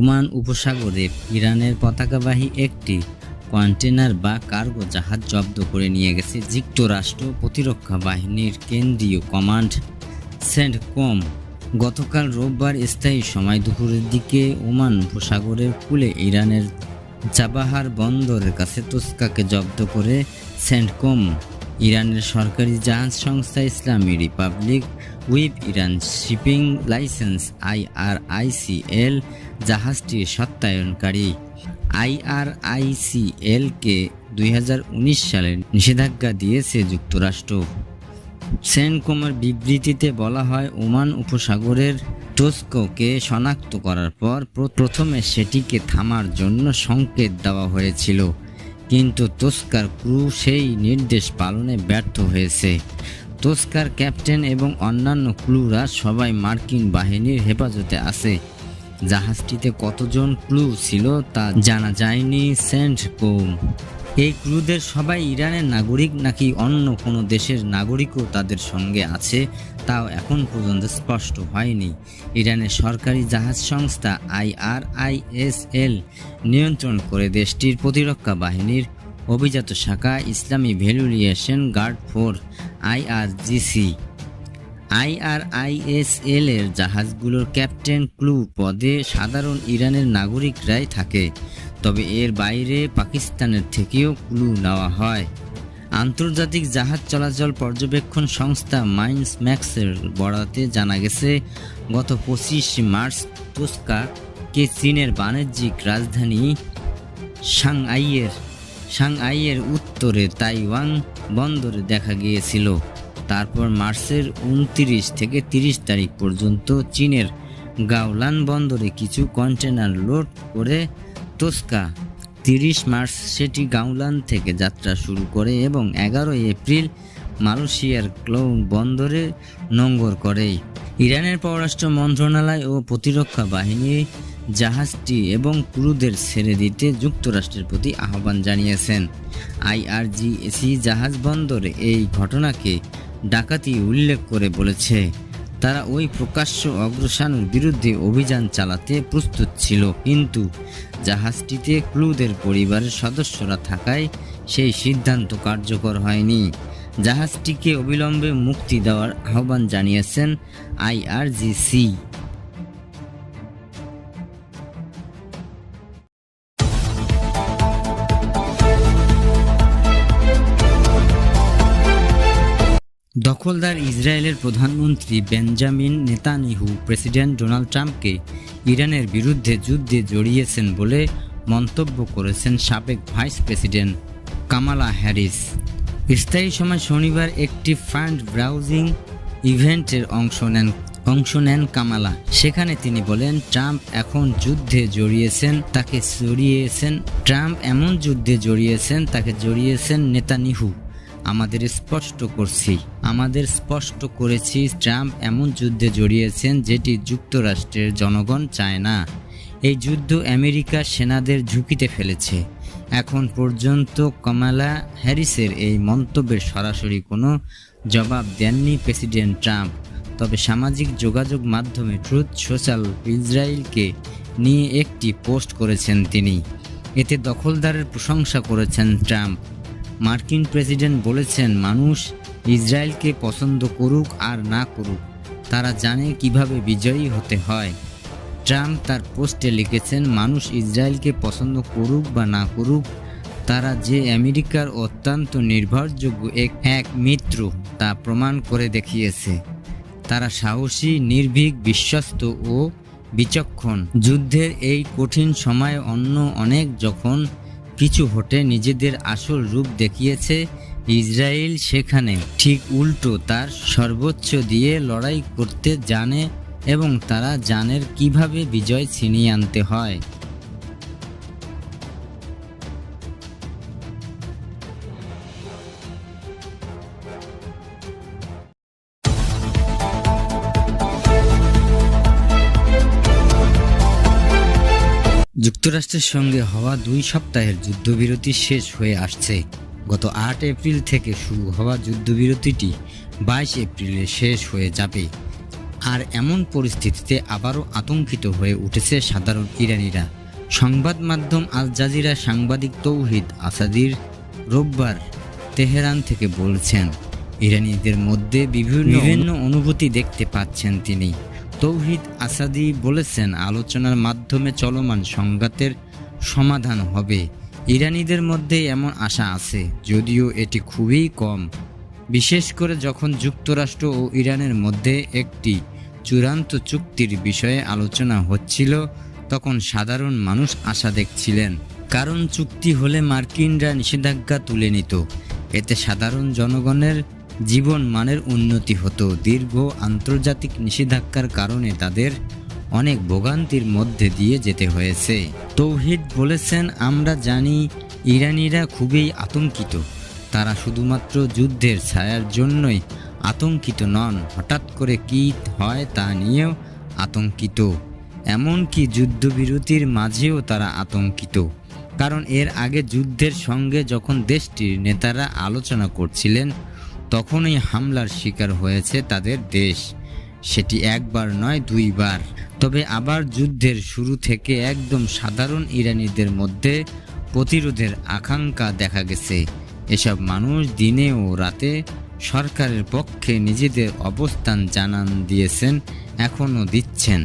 Oman উপসাগরে ইরানের পতাকাবাহী একটি container বা কার্গো জাহাজ জব্দ করে নিয়ে গেছে যুক্তরাষ্ট্র প্রতিরক্ষা বাহিনীর কেন্দ্রীয় কমান্ড সেন্টকম। গতকাল রোববার স্থায়ী সময় দুপুরের দিকে ওমান উপসাগরের কূলে ইরানের চাবাহার বন্দরের কাছে তোসকাকে জব্দ করে সেন্টকম। ইরানের সরকারি জাহাজ সংস্থা ইসলামী Republic with Iran shipping licence IRICL জাহাজটির সত্তায়নকারী। IRICL-কে 2019 সালে নিষেধাজ্ঞা দিয়েছে যুক্তরাষ্ট্র। সেন্টকমের বিবৃতিতে বলা হয়, ওমান উপসাগরের তোস্কাকে শনাক্ত করার পর প্রথমে সেটিকে থামার জন্য সংকেত দেওয়া হয়েছিল, কিন্তু তোস্কার ক্রু সেই নির্দেশ পালনে ব্যর্থ হয়েছে। তোস্কার ক্যাপ্টেন এবং অন্যান্য ক্রুরা সবাই মার্কিন বাহিনীর হেফাজতে আছে। জাহাজটিতে কতজন ক্রু ছিল তা জানা যায়নি। সেন্টকম এই ক্রুদের সবাই ইরানের নাগরিক নাকি অন্য কোনো দেশের নাগরিকও তাদের সঙ্গে আছে তাও এখন পর্যন্ত স্পষ্ট হয়নি। ইরানের সরকারি জাহাজ সংস্থা IRISL নিয়ন্ত্রণ করে দেশটির প্রতিরক্ষা বাহিনীর অভিজাত শাখা ইসলামী ভ্যালুয়েশন গার্ড ফোর্স IRGC। IRISL এর জাহাজগুলোর ক্যাপ্টেন ক্রু পদে সাধারণ ইরানের নাগরিকরাই থাকে, তবে এর বাইরে পাকিস্তানের থেকেও ক্রু নেওয়া হয়। আন্তর্জাতিক জাহাজ চলাচল পর্যবেক্ষণ সংস্থা মাইন্সম্যাক্সের বরাতে জানা গেছে, গত 25 মার্চ তোস্কাকে চীনের বাণিজ্যিক রাজধানী সাংহাইয়ের উত্তরে তাইওয়ান বন্দরে দেখা গিয়েছিল। তারপর মার্চের 29 থেকে 30 তারিখ পর্যন্ত চীনের গাওলান বন্দরে কিছু কন্টেনার লোড করে তোস্কা 30 মার্চ সেটি গাওলান থেকে যাত্রা শুরু করে এবং 11 এপ্রিল মালয়েশিয়ার ক্লৌ বন্দরে নোঙর করে। ইরানের পররাষ্ট্র মন্ত্রণালয় ও প্রতিরক্ষা বাহিনী জাহাজটি এবং ক্রুদের ছেড়ে দিতে যুক্তরাষ্ট্রের প্রতি আহ্বান জানিয়েছেন। IRGC জাহাজ বন্দরে এই ঘটনাকে ডাকাতি উল্লেখ করে বলেছে, তারা ওই প্রকাশ্য অগ্রসানের বিরুদ্ধে অভিযান চালাতে প্রস্তুত ছিল, কিন্তু জাহাজটিতে ক্রুদের পরিবারের সদস্যরা থাকায় সেই সিদ্ধান্ত কার্যকর হয়নি। জাহাজটিকে অবিলম্বে মুক্তি দেওয়ার আহ্বান জানিয়েছেন IRGC। দখলদার ইসরায়েলের প্রধানমন্ত্রী বেঞ্জামিন নেতানিয়াহু প্রেসিডেন্ট ডোনাল্ড ট্রাম্পকে ইরানের বিরুদ্ধে যুদ্ধে জড়িয়েছেন বলে মন্তব্য করেছেন সাবেক ভাইস প্রেসিডেন্ট কামালা হ্যারিস। স্থায়ী সময় শনিবার একটি ফান্ড ব্রাউজিং ইভেন্টের অংশ নেন কামালা। সেখানে তিনি বলেন, ট্রাম্প এমন যুদ্ধে জড়িয়েছেন তাকে জড়িয়েছেন নেতানিয়াহু। আমাদের স্পষ্ট করেছি ট্রাম্প এমন যুদ্ধে জড়িয়েছেন যেটি যুক্তরাষ্ট্রের জনগণ চায় না। এই যুদ্ধ আমেরিকার সেনাদের ঝুঁকিতে ফেলেছে। এখন পর্যন্ত কামালা হ্যারিসের এই মন্তব্যের সরাসরি কোনো জবাব দেননি প্রেসিডেন্ট ট্রাম্প, তবে সামাজিক যোগাযোগ মাধ্যমে ট্রুথ সোশ্যাল ইসরায়েলকে নিয়ে একটি পোস্ট করেছেন তিনি। এতে দখলদারের প্রশংসা করেছেন ট্রাম্প। মার্কিন প্রেসিডেন্ট বলেছেন, মানুষ ইসরায়েলকে পছন্দ করুক আর না করুক, তারা জানে কিভাবে বিজয়ী হতে হয়। ট্রাম্প তার পোস্টে লিখেছেন, মানুষ ইসরায়েলকে পছন্দ করুক বা না করুক, তারা যে আমেরিকার অত্যন্ত নির্ভরযোগ্য এক মিত্র তা প্রমাণ করে দেখিয়েছে। তারা সাহসী, নির্ভীক, বিশ্বস্ত ও বিচক্ষণ। যুদ্ধের এই কঠিন সময়ে অন্য অনেক যখন কিছু হটে নিজেদের আসল রূপ দেখিয়েছে, ইসরায়েল সেখানে ঠিক উল্টো তার সর্বোচ্চ দিয়ে লড়াই করতে জানে এবং তারা জানে কিভাবে বিজয় ছিনিয়ে আনতে হয়। যুক্তরাষ্ট্রের সঙ্গে হওয়া 2 সপ্তাহের যুদ্ধবিরতি শেষ হয়ে আসছে। গত 8 এপ্রিল থেকে শুরু হওয়া যুদ্ধবিরতিটি 22 এপ্রিলে শেষ হয়ে যাবে। আর এমন পরিস্থিতিতে আবারও আতঙ্কিত হয়ে উঠেছে সাধারণ ইরানিরা। সংবাদ মাধ্যম আল জাজিরা সাংবাদিক তৌহিদ আসাদির রোববার তেহরান থেকে বলছেন, ইরানিদের মধ্যে বিভিন্ন অনুভূতি দেখতে পাচ্ছেন তিনি। তৌহিদ আসাদি বলেছেন, আলোচনার মাধ্যমে চলমান সংঘাতের সমাধান হবে। ইরানিদের মধ্যে এমন আশা আছে, যদিও এটি খুবই কম, বিশেষ করে যখন যুক্তরাষ্ট্র ও ইরানের মধ্যে একটি চূড়ান্ত চুক্তির বিষয়ে আলোচনা হচ্ছিল তখন সাধারণ মানুষ আশা দেখছিলেন, কারণ চুক্তি হলে মার্কিনরা নিষেধাজ্ঞা তুলে নিত। এতে সাধারণ জনগণের জীবন মানের উন্নতি হতো। দীর্ঘ আন্তর্জাতিক নিষেধাজ্ঞার কারণে তাদের অনেক ভোগান্তির মধ্যে দিয়ে যেতে হয়েছে। তৌহিদ বলেছেন, আমরা জানি ইরানিরা খুবই আতঙ্কিত। তারা শুধুমাত্র যুদ্ধের ছায়ার জন্যই আতঙ্কিত নন, হঠাৎ করে কী হয় তা নিয়েও আতঙ্কিত। এমনকি যুদ্ধবিরতির মাঝেও তারা আতঙ্কিত, কারণ এর আগে যুদ্ধের সঙ্গে যখন দেশটির নেতারা আলোচনা করছিলেন তখনই হামলার শিকার হয়েছে তাদের দেশ, সেটি একবার নয় দুইবার। তবে আবার যুদ্ধের শুরু থেকে একদম সাধারণ ইরানিদের মধ্যে প্রতিরোধের আকাঙ্ক্ষা দেখা গেছে। এসব মানুষ দিনে ও রাতে সরকারের পক্ষে নিজেদের অবস্থান জানান দিয়েছেন, এখনও দিচ্ছেন।